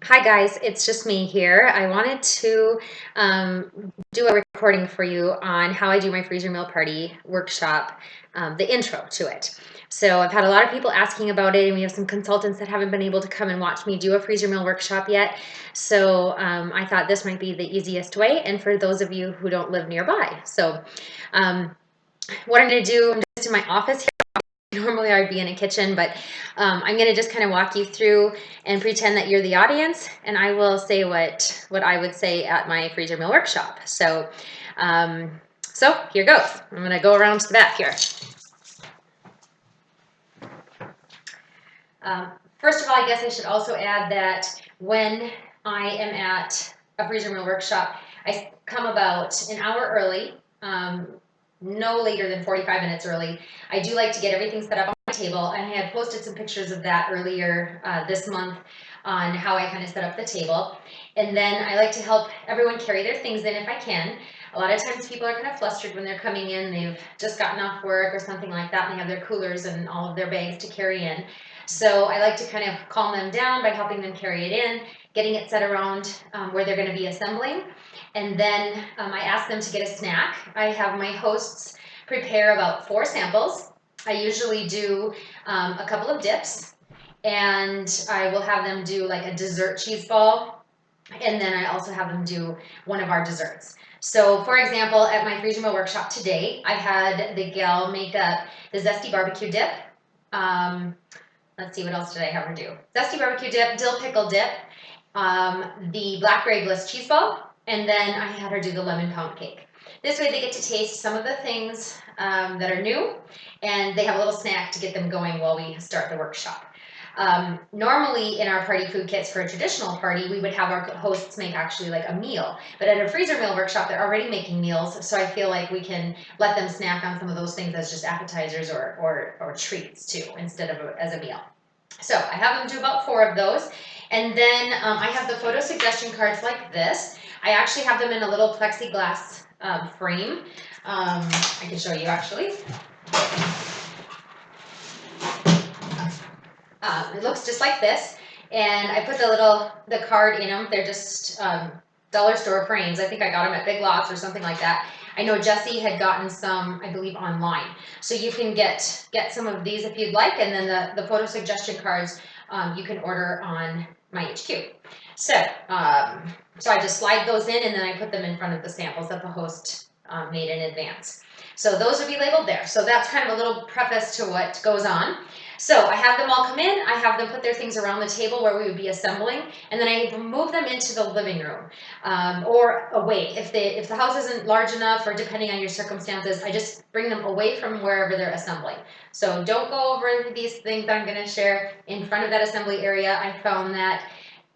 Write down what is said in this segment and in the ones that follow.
Hi guys, it's just me here. I wanted to do a recording for you on how I do my freezer meal party workshop, the intro to it. So I've had a lot of people asking about it, and we have some consultants that haven't been able to come and watch me do a freezer meal workshop yet. So I thought this might be the easiest way, and for those of you who don't live nearby. So um, what I'm going to do, I'm just in my office. Normally I'd be in a kitchen, but I'm going to just kind of walk you through and pretend that you're the audience, and I will say what I would say at my freezer meal workshop. So here goes. I'm going to go around to the back here. First of all, I guess I should also add that when I am at a freezer meal workshop, I come about an hour early, no later than 45 minutes early. I do like to get everything set up on my table, and I had posted some pictures of that earlier this month on how I kind of set up the table. And then I like to help everyone carry their things in if I can. A lot of times people are kind of flustered when they're coming in. They've just gotten off work or something like that, and they have their coolers and all of their bags to carry in. So I like to kind of calm them down by helping them carry it in, getting it set around where they're going to be assembling. And then I ask them to get a snack. I have my hosts prepare about 4 samples. I usually do a couple of dips, and I will have them do like a dessert cheese ball, and then I also have them do one of our desserts. So for example, at my freezer meal workshop today, I had the gal make up the zesty barbecue dip. Let's see, what else did I have her do? Zesty barbecue dip, dill pickle dip, the blackberry bliss cheese ball, and then I had her do the lemon pound cake. This way they get to taste some of the things that are new, and they have a little snack to get them going while we start the workshop. Normally in our party food kits for a traditional party, we would have our hosts make actually like a meal. But at a freezer meal workshop, they're already making meals, so I feel like we can let them snack on some of those things as just appetizers or treats too, instead of as a meal. So I have them do about 4 of those. And then I have the photo suggestion cards like this. I actually have them in a little plexiglass frame. I can show you actually. It looks just like this, and I put the card in them. They're just dollar store frames. I think I got them at Big Lots or something like that. I know Jesse had gotten some, I believe, online. So you can get some of these if you'd like, and then the photo suggestion cards you can order on my HQ. So I just slide those in, and then I put them in front of the samples that the host made in advance. So those would be labeled there. So that's kind of a little preface to what goes on. So I have them all come in, I have them put their things around the table where we would be assembling, and then I move them into the living room or away. If the house isn't large enough, or depending on your circumstances, I just bring them away from wherever they're assembling. So don't go over these things that I'm going to share in front of that assembly area. I found that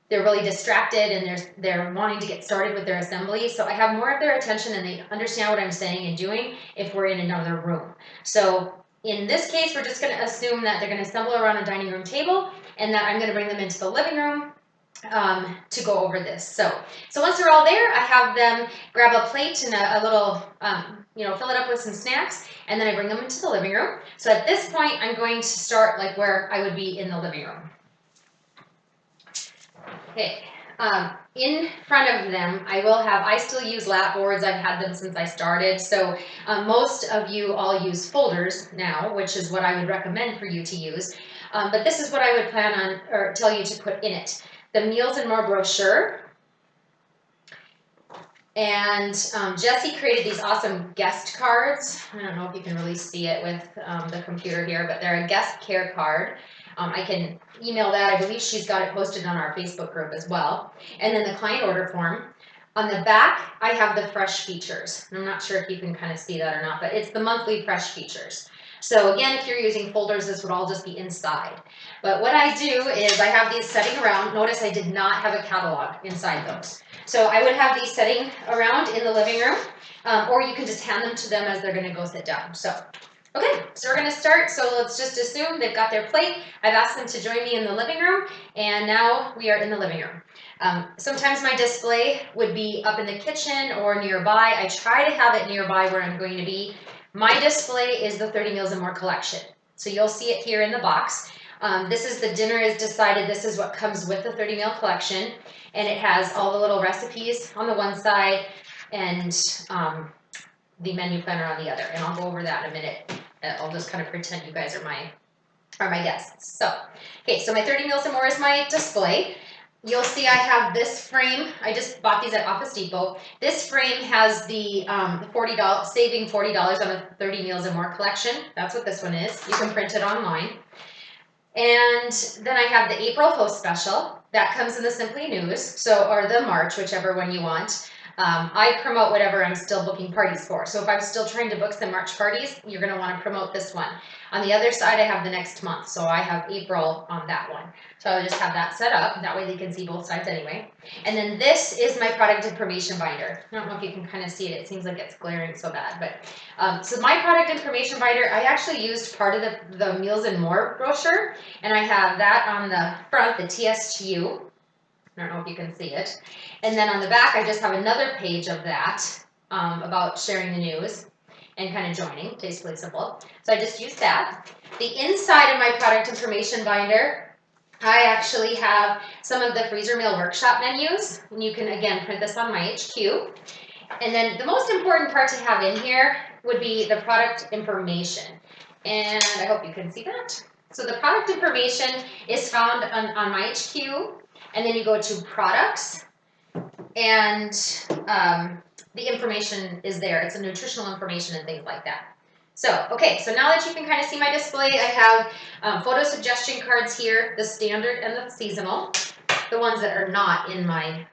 they're really distracted, and they're wanting to get started with their assembly. So I have more of their attention, and they understand what I'm saying and doing if we're in another room. So in this case, we're just going to assume that they're going to assemble around a dining room table, and that I'm going to bring them into the living room to go over this. So once they're all there, I have them grab a plate and a little, fill it up with some snacks, and then I bring them into the living room. So at this point, I'm going to start like where I would be in the living room. Okay. In front of them, I still use lap boards. I've had them since I started. So most of you all use folders now, which is what I would recommend for you to use. But this is what I would plan on, or tell you to put in it. The Meals and More brochure. And Jesse created these awesome guest cards. I don't know if you can really see it with the computer here, but they're a guest care card. I can email that. I believe she's got it posted on our Facebook group as well. And then the client order form. On the back, I have the fresh features. I'm not sure if you can kind of see that or not, but it's the monthly fresh features. So again, if you're using folders, this would all just be inside. But what I do is I have these setting around. Notice I did not have a catalog inside those. So I would have these setting around in the living room, or you can just hand them to them as they're going to go sit down. So, okay, so we're going to start. So let's just assume they've got their plate. I've asked them to join me in the living room, and now we are in the living room. Sometimes my display would be up in the kitchen or nearby. I try to have it nearby where I'm going to be. My display is the 30 Meals and More collection. So you'll see it here in the box. This is the dinner is decided. This is what comes with the 30 meal collection. And it has all the little recipes on the one side and the menu planner on the other. And I'll go over that in a minute. I'll just kind of pretend you guys are my guests. So, okay, so my 30 meals and more is my display. You'll see I have this frame. I just bought these at Office Depot. This frame has the $40, saving $40 on the 30 meals and more collection. That's what this one is. You can print it online. And then I have the April Host Special. That comes in the Simply News, so or the March, whichever one you want. I promote whatever I'm still booking parties for. So if I'm still trying to book some March parties, you're going to want to promote this one. On the other side, I have the next month. So I have April on that one. So I'll just have that set up. That way they can see both sides anyway. And then this is my product information binder. I don't know if you can kind of see it. It seems like it's glaring so bad. But so my product information binder, I actually used part of the Meals and More brochure. And I have that on the front, the TSTU. I don't know if you can see it. And then on the back, I just have another page of that about sharing the news and kind of joining, Tastefully Simple. So I just used that. The inside of my product information binder, I actually have some of the freezer meal workshop menus. And you can, again, print this on my HQ. And then the most important part to have in here would be the product information. And I hope you can see that. So the product information is found on my HQ. And then you go to products, and the information is there. It's a nutritional information and things like that. So, okay, so now that you can kind of see my display, I have photo suggestion cards here, the standard and the seasonal, the ones that are not in my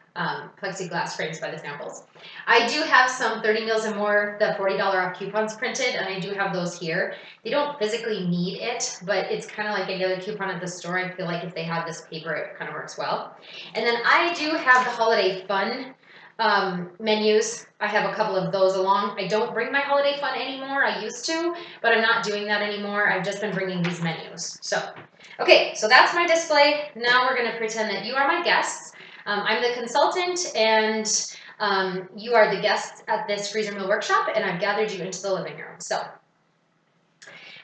plexiglass frames by the samples. I do have some 30 meals and more, the $40 off coupons printed, and I do have those here. They don't physically need it, but it's kind of like any other coupon at the store. I feel like if they have this paper, it kind of works well. And then I do have the holiday fun menus. I have a couple of those along. I don't bring my holiday fun anymore. I used to, but I'm not doing that anymore. I've just been bringing these menus. So, okay, so that's my display. Now we're going to pretend that you are my guests. I'm the consultant, and you are the guests at this freezer meal workshop, and I've gathered you into the living room. So,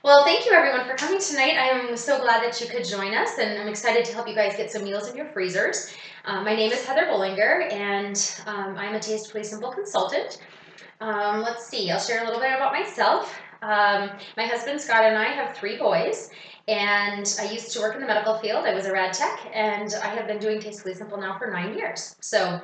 well, thank you everyone for coming tonight. I'm so glad that you could join us, and I'm excited to help you guys get some meals in your freezers. My name is Heather Bollinger, and I'm a Tastefully Simple consultant. Let's see, I'll share a little bit about myself. My husband Scott and I have 3 boys, and I used to work in the medical field. I was a rad tech, and I have been doing Tastefully Simple now for 9 years. So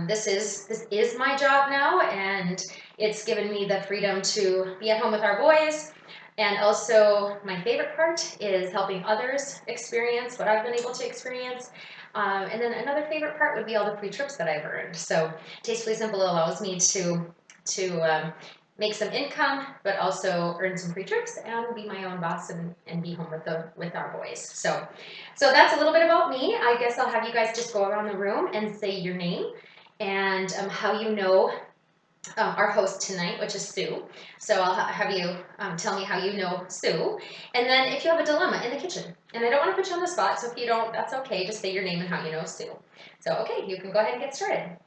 this is my job now, and it's given me the freedom to be at home with our boys. And also, my favorite part is helping others experience what I've been able to experience. And then another favorite part would be all the free trips that I've earned. So Tastefully Simple allows me to make some income, but also earn some free trips and be my own boss and be home with our boys. So that's a little bit about me. I guess I'll have you guys just go around the room and say your name and how you know our host tonight, which is Sue. So I'll have you tell me how you know Sue. And then if you have a dilemma in the kitchen, and I don't want to put you on the spot, so if you don't, that's okay. Just say your name and how you know Sue. So, okay, you can go ahead and get started.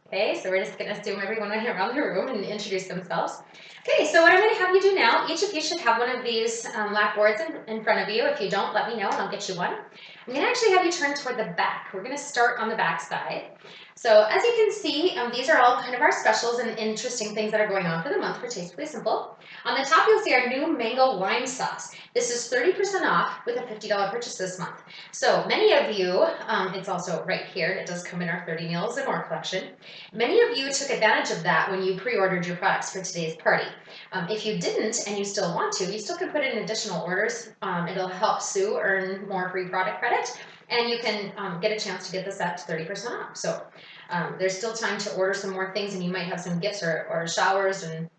Okay, so we're just going to assume everyone went around the room and introduce themselves. Okay, so what I'm going to have you do now, each of you should have one of these lap boards in front of you. If you don't, let me know and I'll get you one. I'm going to actually have you turn toward the back. We're going to start on the back side. So as you can see, these are all kind of our specials and interesting things that are going on for the month for Tastefully Simple. On the top, you'll see our new mango lime sauce. This is 30% off with a $50 purchase this month. So many of you, it's also right here, and it does come in our 30 meals and more collection. Many of you took advantage of that when you pre-ordered your products for today's party. If you didn't and you still want to, you still can put in additional orders. It'll help Sue earn more free product credit, and you can get a chance to get this at 30% off. So there's still time to order some more things, and you might have some gifts or showers and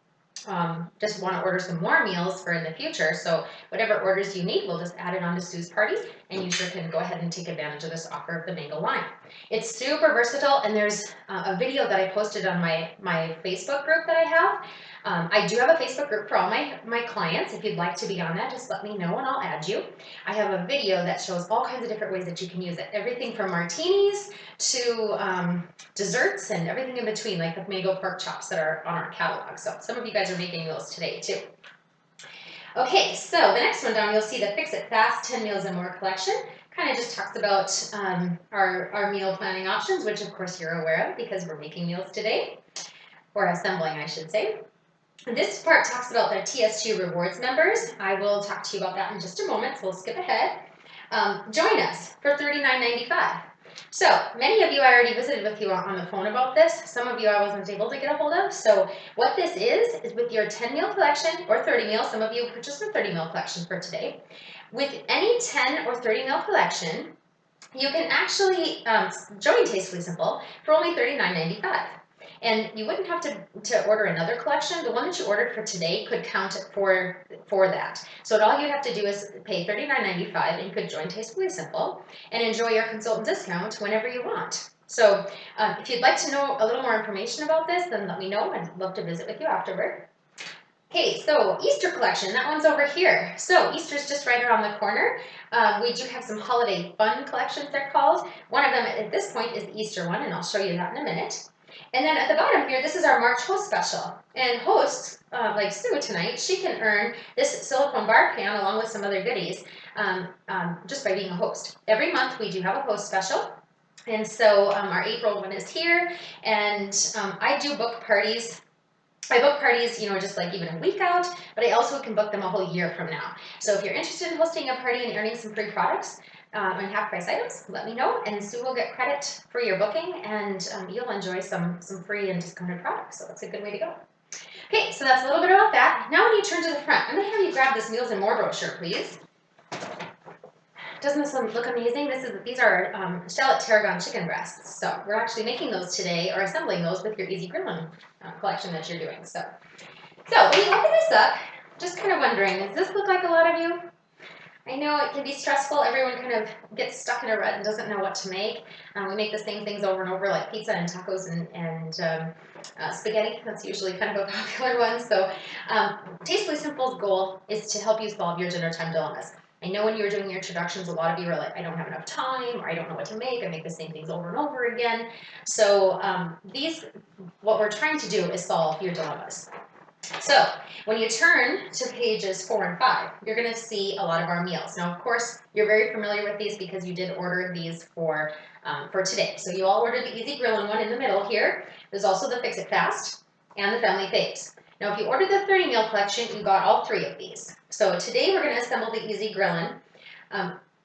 just want to order some more meals for in the future. So whatever orders you need, we'll just add it on to Sue's party, and you sure can go ahead and take advantage of this offer of the mango lime. It's super versatile, and there's a video that I posted on my Facebook group that I have. I do have a Facebook group for all my clients. If you'd like to be on that, just let me know and I'll add you. I have a video that shows all kinds of different ways that you can use it. Everything from martinis to desserts and everything in between, like the mango pork chops that are on our catalog. So some of you guys are making those today too. Okay, so the next one down, you'll see the Fix It Fast 10 Meals and More collection. Kind of just talks about our meal planning options, which of course you're aware of because we're making meals today, or assembling, I should say. This part talks about the TS2 rewards members. I will talk to you about that in just a moment, so we'll skip ahead. Join us for $39.95. So many of you I already visited with you on the phone about this. Some of you I wasn't able to get a hold of. So what this is with your 10 meal collection or 30 meals, some of you purchased a 30 meal collection for today. With any 10 or 30 meal collection, you can actually join Tastefully Simple for only $39.95. And you wouldn't have to order another collection. The one that you ordered for today could count for that. So all you have to do is pay $39.95 and you could join Tastefully Simple and enjoy your consultant discount whenever you want. So if you'd like to know a little more information about this, then let me know. I'd love to visit with you afterward. Okay, so Easter collection, that one's over here. So Easter's just right around the corner. We do have some holiday fun collections, they're called. One of them at this point is the Easter one, and I'll show you that in a minute. And then at the bottom here, this is our March host special. And hosts, like Sue tonight, she can earn this silicone bar pan along with some other goodies just by being a host. Every month we do have a host special. And so our April one is here. And I do book parties. I book parties, just like even a week out, but I also can book them a whole year from now. So if you're interested in hosting a party and earning some free products and half price items, let me know, and Sue will get credit for your booking, and you'll enjoy some free and discounted products. So that's a good way to go. Okay, so that's a little bit about that. Now when you turn to the front, I'm going to have you grab this Meals and More brochure, please. Doesn't this look amazing? These are shallot tarragon chicken breasts. So we're actually making those today, or assembling those with your Easy Grilling collection that you're doing. So when you open this up, just kind of wondering, does this look like a lot of you? I know it can be stressful. Everyone kind of gets stuck in a rut and doesn't know what to make. We make the same things over and over, like pizza and tacos and spaghetti. That's usually kind of a popular one. So Tastefully Simple's goal is to help you solve your dinner time dilemmas. I know when you were doing your introductions, a lot of you were like, I don't have enough time, or I don't know what to make. I make the same things over and over again. So what we're trying to do is solve your dilemmas. So when you turn to pages 4 and 5, you're going to see a lot of our meals. Now, of course, you're very familiar with these because you did order these for today. So you all ordered the Easy Grilling one in the middle here. There's also the Fix It Fast and the Family Faves. Now, if you ordered the 30 meal collection, you got all 3 of these. So today we're going to assemble the Easy Grilling.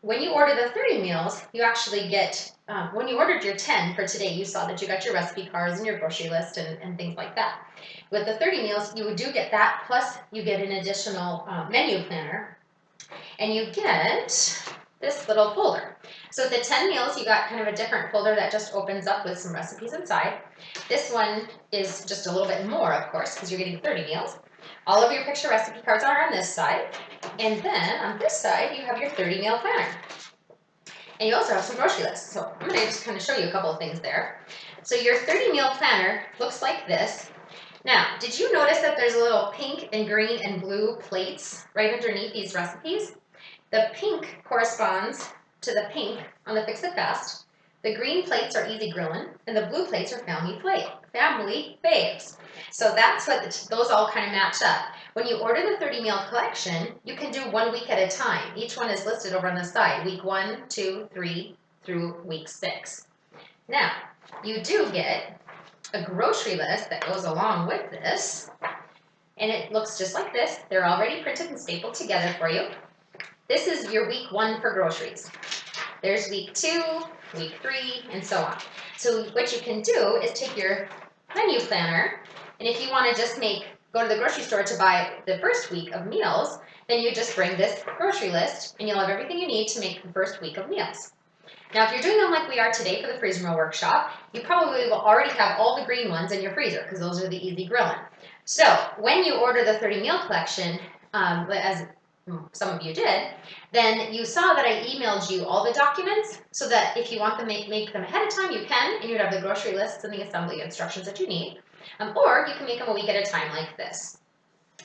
When you order the 30 meals, you actually get, when you ordered your 10 for today, you saw that you got your recipe cards and your grocery list and things like that. With the 30 meals, you do get that, plus you get an additional menu planner, and you get this little folder. So with the 10 meals, you got kind of a different folder that just opens up with some recipes inside. This one is just a little bit more, of course, because you're getting 30 meals. All of your picture recipe cards are on this side, and then on this side, you have your 30 meal planner. And you also have some grocery lists. So I'm going to just kind of show you a couple of things there. So your 30 meal planner looks like this. Now, did you notice that there's a little pink and green and blue plates right underneath these recipes? The pink corresponds to the pink on the Fix It Fast. The green plates are Easy Grilling, and the blue plates are Family Faves. So that's what those all kind of match up. When you order the 30 meal collection, you can do 1 week at a time. Each one is listed over on the side, week 1, 2, 3 through week 6. Now, you do get a grocery list that goes along with this, and it looks just like this. They're already printed and stapled together for you. This is your week 1 for groceries. There's week 2, week 3, and so on. So what you can do is take your menu planner, and if you want to just go to the grocery store to buy the first week of meals, then you just bring this grocery list, and you'll have everything you need to make the first week of meals. Now, if you're doing them like we are today for the freeze and roll workshop, you probably will already have all the green ones in your freezer because those are the Easy Grilling. So when you order the 30 meal collection, as some of you did, then you saw that I emailed you all the documents so that if you want them make them ahead of time, you can, and you'd have the grocery lists and the assembly instructions that you need. Or you can make them a week at a time like this.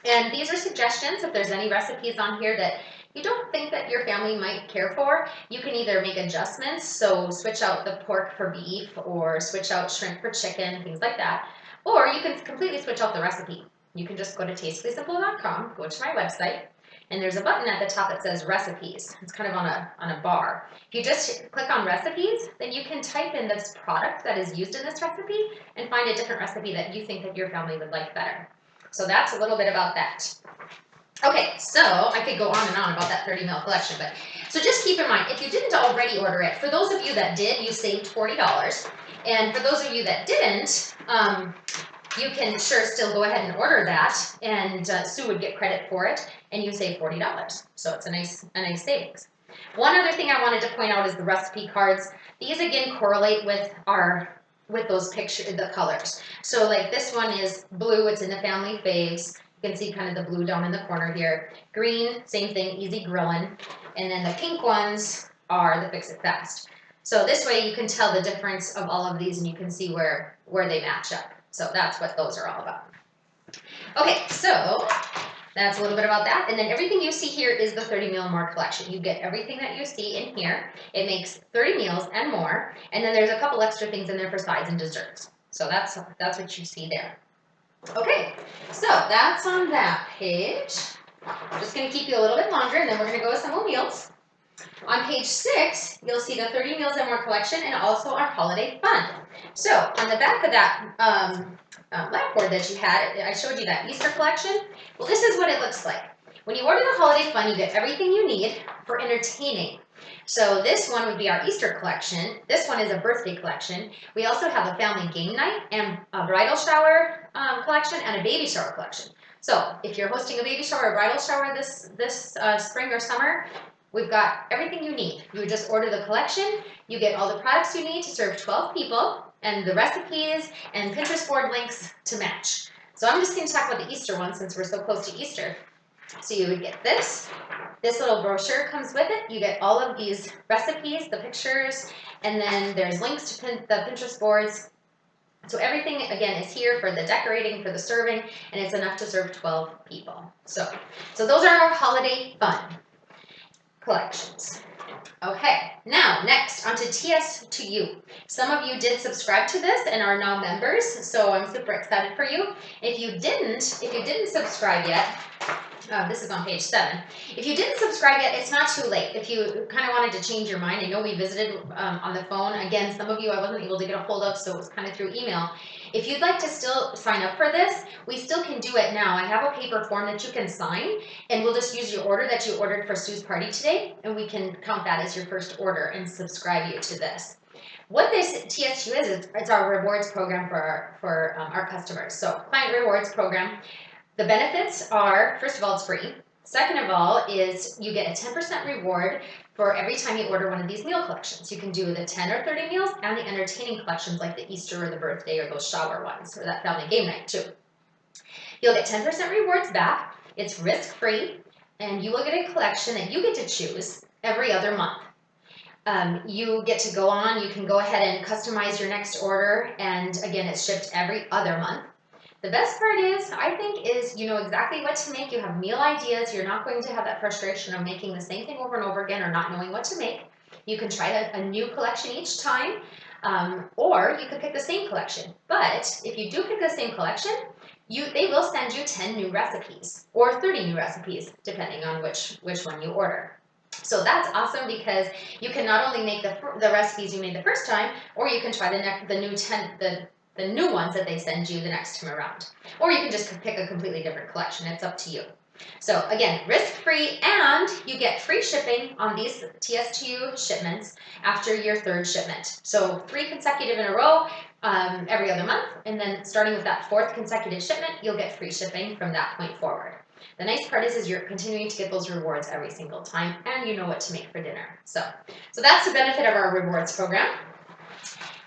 And these are suggestions. If there's any recipes on here that you don't think that your family might care for, you can either make adjustments, so switch out the pork for beef or switch out shrimp for chicken, things like that. Or you can completely switch out the recipe. You can just go to tastefullysimple.com, go to my website, and there's a button at the top that says recipes. It's kind of on a bar. If you just click on recipes, then you can type in this product that is used in this recipe and find a different recipe that you think that your family would like better. So that's a little bit about that. Okay, so I could go on and on about that 30 ml collection, but so just keep in mind, if you didn't already order it, for those of you that did, you saved $40. And for those of you that didn't, you can sure still go ahead and order that, and Sue would get credit for it, and you save $40. So it's a nice savings. One other thing I wanted to point out is the recipe cards. These again correlate with those the colors. So like this one is blue, it's in the family faves. You can see kind of the blue down in the corner here. Green, same thing, easy grilling. And then the pink ones are the fix it fast. So this way you can tell the difference of all of these and you can see where they match up. So that's what those are all about. Okay, so that's a little bit about that. And then everything you see here is the 30 meal and more collection. You get everything that you see in here. It makes 30 meals and more. And then there's a couple extra things in there for sides and desserts. So that's what you see there. Okay, so that's on that page. I'm just going to keep you a little bit longer, and then we're going to go with some more meals. On page 6, you'll see the 30 meals and more collection and also our holiday fund. So on the back of that blackboard that you had, I showed you that Easter collection. Well, this is what it looks like. When you order the holiday fund, you get everything you need for entertaining. So this one would be our Easter collection. This one is a birthday collection. We also have a family game night and a bridal shower collection and a baby shower collection. So if you're hosting a baby shower or bridal shower this spring or summer, we've got everything you need. You would just order the collection. You get all the products you need to serve 12 people and the recipes and Pinterest board links to match. So I'm just going to talk about the Easter one since we're so close to Easter. So you would get this. This little brochure comes with it. You get all of these recipes, the pictures, and then there's links to the Pinterest boards. So everything, again, is here for the decorating, for the serving, and it's enough to serve 12 people. So those are our holiday fun collections. Okay, now next onto TS2U. Some of you did subscribe to this and are now members, so I'm super excited for you. If you didn't subscribe yet, this is on page 7. If you didn't subscribe yet, it's not too late. If you kind of wanted to change your mind, I know we visited on the phone. Again, some of you I wasn't able to get a hold of, so it was kind of through email. If you'd like to still sign up for this, we still can do it now. I have a paper form that you can sign, and we'll just use your order that you ordered for Sue's party today, and we can count that as your first order and subscribe you to this. What this TS2 is it's our rewards program for our customers. So client rewards program. The benefits are, first of all, it's free. Second of all is you get a 10% reward for every time you order one of these meal collections. You can do the 10 or 30 meals and the entertaining collections like the Easter or the birthday or those shower ones or that family game night too. You'll get 10% rewards back. It's risk-free, and you will get a collection that you get to choose every other month. You get to go on, you can go ahead and customize your next order, and again, it's shipped every other month. The best part is, I think, is you know exactly what to make. You have meal ideas. You're not going to have that frustration of making the same thing over and over again or not knowing what to make. You can try a new collection each time, or you could pick the same collection. But if you do pick the same collection, they will send you 10 new recipes or 30 new recipes, depending on which one you order. So that's awesome because you can not only make the recipes you made the first time, or you can try the new ones that they send you the next time around. Or you can just pick a completely different collection. It's up to you. So again, risk-free, and you get free shipping on these TS2U shipments after your 3rd shipment. So 3 consecutive in a row every other month, and then starting with that 4th consecutive shipment, you'll get free shipping from that point forward. The nice part is you're continuing to get those rewards every single time, and you know what to make for dinner. So that's the benefit of our rewards program.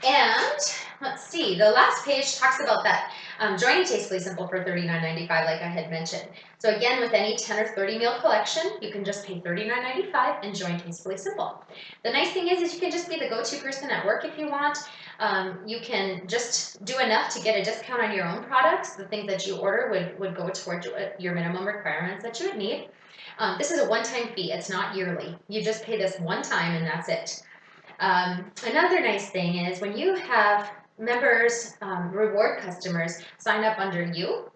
And let's see, the last page talks about that joining Tastefully Simple for $39.95, like I had mentioned. So again, with any 10 or 30 meal collection, you can just pay $39.95 and join Tastefully Simple. The nice thing is you can just be the go-to person at work if you want. You can just do enough to get a discount on your own products. The things that you order would go towards your minimum requirements that you would need. This is a one-time fee. It's not yearly. You just pay this one time and that's it. Another nice thing is when you have members, reward customers sign up under you,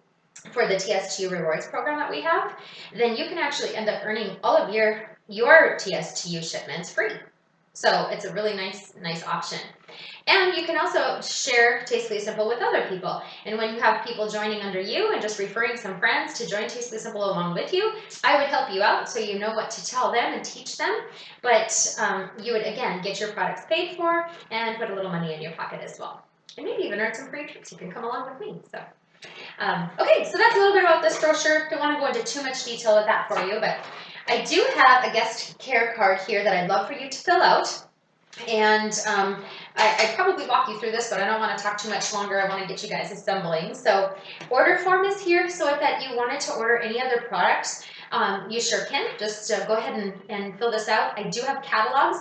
for the TSTU rewards program that we have, then you can actually end up earning all of your TSTU shipments free. So it's a really nice option. And you can also share Tastefully Simple with other people. And when you have people joining under you and just referring some friends to join Tastefully Simple along with you, I would help you out so you know what to tell them and teach them. But you would, again, get your products paid for and put a little money in your pocket as well. And maybe even earn some free trips. You can come along with me. So. Okay, so that's a little bit about this brochure. Don't want to go into too much detail with that for you, but I do have a guest care card here that I'd love for you to fill out. And I'd probably walk you through this, but I don't want to talk too much longer. I want to get you guys assembling. So order form is here, so if that you wanted to order any other products, you sure can. Just go ahead and fill this out. I do have catalogs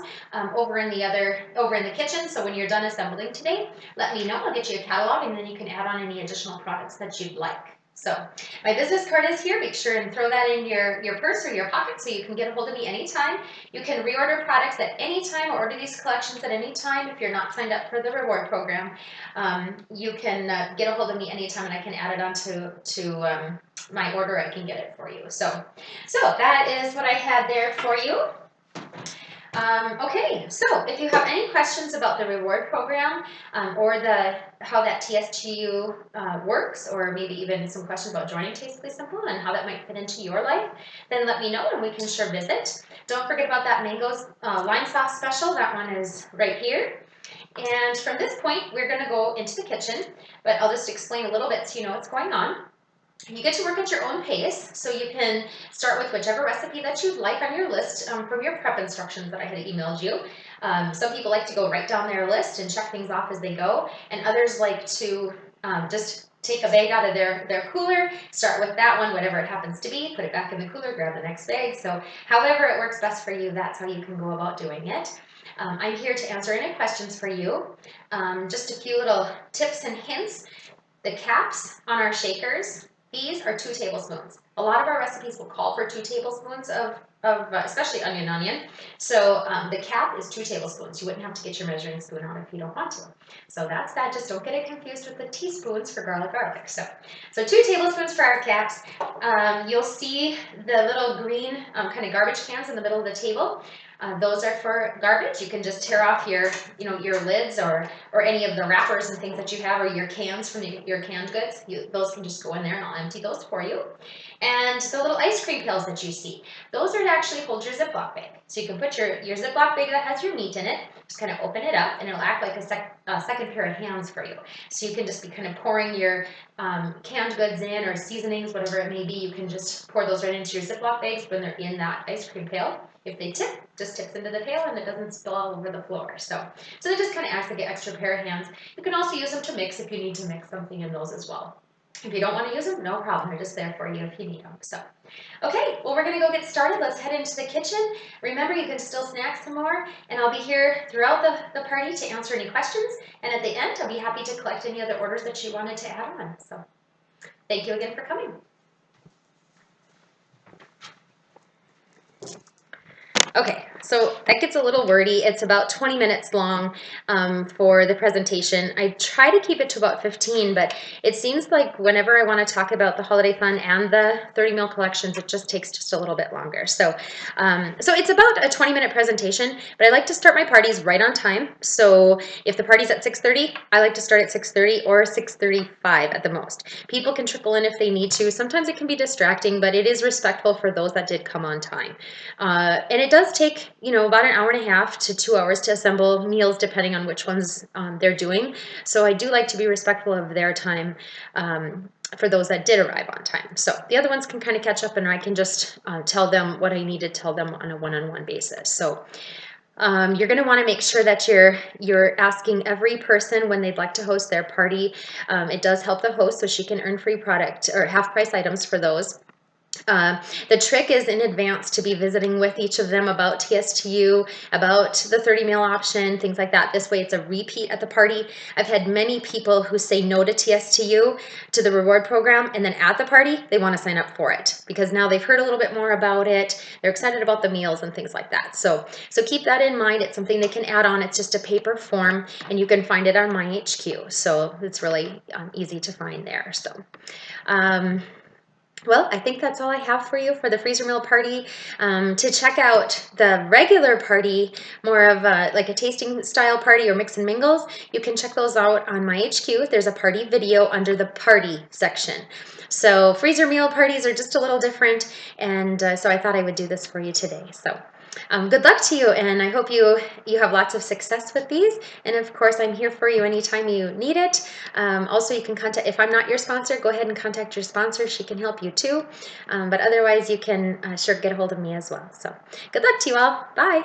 over in the kitchen, so when you're done assembling today, let me know. I'll get you a catalog, and then you can add on any additional products that you'd like. So my business card is here. Make sure and throw that in your purse or your pocket so you can get a hold of me anytime. You can reorder products at any time or order these collections at any time if you're not signed up for the reward program. You can get a hold of me anytime and I can add it onto my order. I can get it for you. So that is what I had there for you. Okay, so if you have any questions about the reward program or how that TSTU works, or maybe even some questions about joining Tastefully Simple and how that might fit into your life, then let me know and we can sure visit. Don't forget about that mangoes lime sauce special. That one is right here. And from this point, we're going to go into the kitchen, but I'll just explain a little bit so you know what's going on. You get to work at your own pace, so you can start with whichever recipe that you'd like on your list from your prep instructions that I had emailed you. Some people like to go right down their list and check things off as they go, and others like to just take a bag out of their cooler, start with that one, whatever it happens to be, put it back in the cooler, grab the next bag. So however it works best for you, that's how you can go about doing it. I'm here to answer any questions for you. Just a few little tips and hints. The caps on our shakers, these are 2 tablespoons. A lot of our recipes will call for 2 tablespoons of especially onion. So the cap is 2 tablespoons. You wouldn't have to get your measuring spoon out if you don't want to. So that's that. Just don't get it confused with the teaspoons for garlic. So 2 tablespoons for our caps. You'll see the little green kind of garbage cans in the middle of the table. Those are for garbage. You can just tear off your lids or any of the wrappers and things that you have, or your cans from your canned goods. Those can just go in there and I'll empty those for you. And the little ice cream pails that you see, those are to actually hold your Ziploc bag. So you can put your Ziploc bag that has your meat in it, just kind of open it up, and it'll act like a second pair of hands for you. So you can just be kind of pouring your canned goods in, or seasonings, whatever it may be. You can just pour those right into your Ziploc bags when they're in that ice cream pail. If they tip, just tips into the pail and it doesn't spill all over the floor. So that just kind of acts like an extra pair of hands. You can also use them to mix if you need to mix something in those as well. If you don't want to use them, no problem. They're just there for you if you need them. So, okay, well, we're going to go get started. Let's head into the kitchen. Remember, you can still snack some more, and I'll be here throughout the party to answer any questions. And at the end, I'll be happy to collect any other orders that you wanted to add on. So, thank you again for coming. Okay, so that gets a little wordy. It's about 20 minutes long for the presentation. I try to keep it to about 15, but it seems like whenever I want to talk about the holiday fun and the 30 meal collections, it just takes just a little bit longer. So it's about a 20-minute presentation, but I like to start my parties right on time. So if the party's at 6:30, I like to start at 6:30 or 6:35 at the most. People can trickle in if they need to. Sometimes it can be distracting, but it is respectful for those that did come on time. And it does take, about an hour and a half to 2 hours to assemble meals, depending on which ones they're doing. So I do like to be respectful of their time for those that did arrive on time. So the other ones can kind of catch up, and I can just tell them what I need to tell them on a one-on-one basis. So you're going to want to make sure that you're asking every person when they'd like to host their party. It does help the host, so she can earn free product or half price items for those. The trick is in advance to be visiting with each of them about TSTU, about the 30 meal option, things like that. This way it's a repeat at the party. I've had many people who say no to TSTU, to the reward program, and then at the party, they want to sign up for it because now they've heard a little bit more about it. They're excited about the meals and things like that. So keep that in mind. It's something they can add on. It's just a paper form and you can find it on my HQ. So it's really easy to find there. So, well, I think that's all I have for you for the freezer meal party. To check out the regular party, more of like a tasting style party or mix and mingles, you can check those out on my HQ. There's a party video under the party section. So freezer meal parties are just a little different, and so I thought I would do this for you today. So good luck to you, and I hope you have lots of success with these. And of course, I'm here for you anytime you need it. Also, you can contact, if I'm not your sponsor, go ahead and contact your sponsor. She can help you too. But otherwise, you can sure get a hold of me as well. So good luck to you all. Bye.